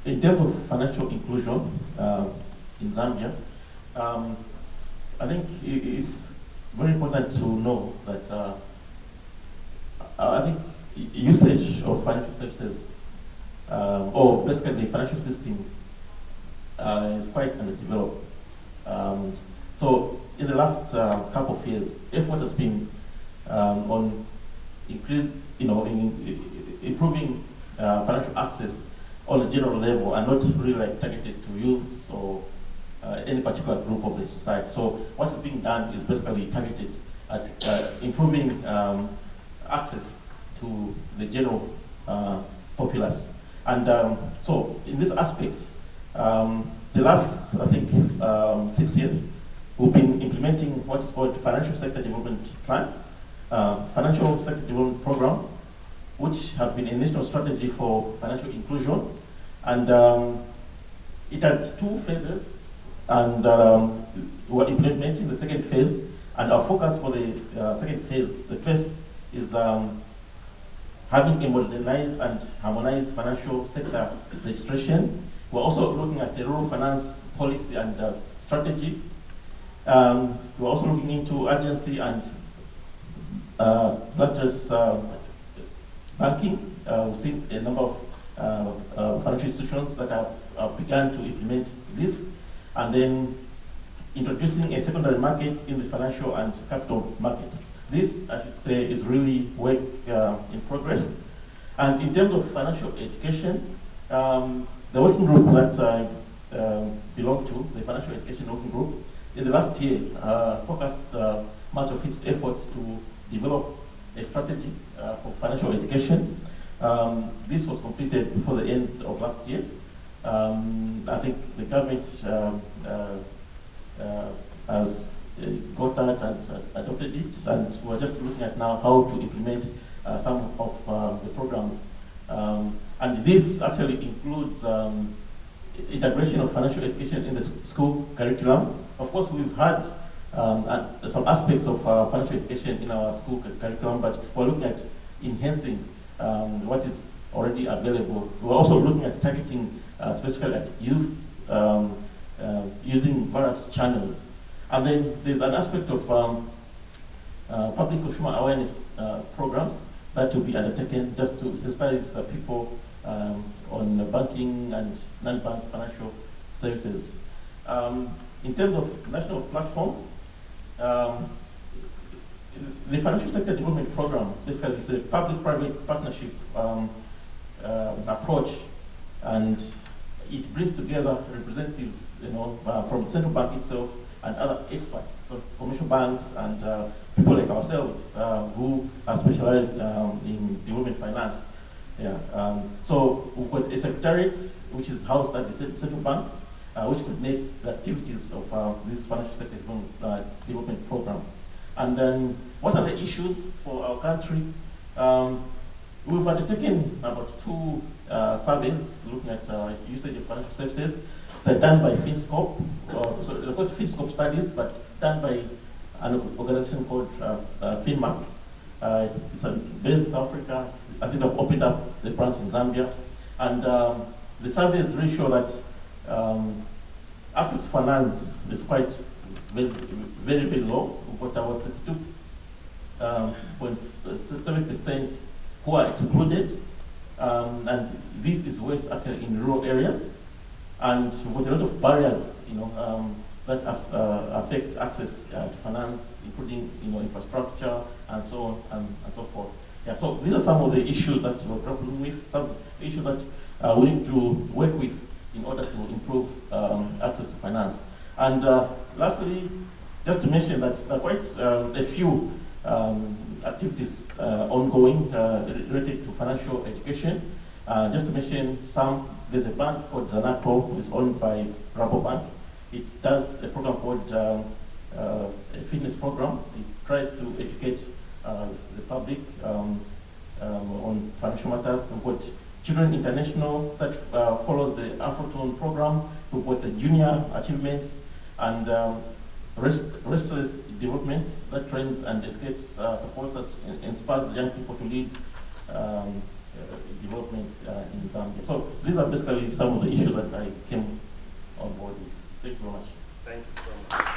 In terms of financial inclusion in Zambia, I think it's very important to know that I think usage of financial services, or basically the financial system, is quite underdeveloped. So in the last couple of years, effort has been on improving financial access on a general level, and not really like targeted to youths or any particular group of the society. So what's being done is basically targeted at improving access to the general populace. And so in this aspect, the last, I think, 6 years, we've been implementing what is called Financial Sector Development Plan, Financial Sector Development Program, which has been a national strategy for financial inclusion. And it had 2 phases, and we're implementing the second phase. And our focus for the second phase, the first is having a modernized and harmonized financial sector registration. We're also looking at the rural finance policy and strategy. We're also looking into agency and bloodless banking. We've seen a number of financial institutions that have begun to implement this, and then introducing a secondary market in the financial and capital markets. This, I should say, is really work in progress. And in terms of financial education, the working group that I belong to, the Financial Education Working Group, in the last year focused much of its effort to develop a strategy for financial education. This was completed before the end of last year. I think the government has got that and adopted it, and we're just looking at now how to implement some of the programs. And this actually includes integration of financial education in the school curriculum. Of course, we've had some aspects of financial education in our school curriculum, but we're looking at enhancing what is already available. We're also looking at targeting specifically at youth using various channels. And then there's an aspect of public consumer awareness programs that will be undertaken just to sensitize the people on banking and non-bank financial services. In terms of national platform, the Financial Sector Development Program basically is a public-private partnership approach, and it brings together representatives, from the central bank itself and other experts, so commercial banks and people like ourselves who are specialized in development finance. Yeah. So we've got a secretariat which is housed at the central bank, which coordinates the activities of this financial sector development program. And then, what are the issues for our country? We've undertaken about 2 surveys looking at usage of financial services. They're done by FinScope, so they're called FinScope studies, but done by an organization called FinMark. It's based in South Africa. I think I've opened up the branch in Zambia. And the surveys really show that access to finance is quite very, very low. We've got about 62.7% who are excluded. And this is worse actually in rural areas. And we've got a lot of barriers, that affect access to finance, including, infrastructure and so on and so forth. Yeah, so these are some of the issues that we're grappling with, some issues that we need to work with in order to improve access to finance. And lastly, just to mention that there are quite a few activities ongoing related to financial education. Just to mention some, there's a bank called Zanaco, which is owned by Rabobank. It does a program called a fitness program. It tries to educate the public on financial matters. We've got Children International that follows the Afrotone program. We've got the Junior Achievements and Restless Development that trains and educates, supports us, inspires young people to lead development. development in Zambia. So these are basically some of the issues that I came on board with. Thank you very much. Thank you so much.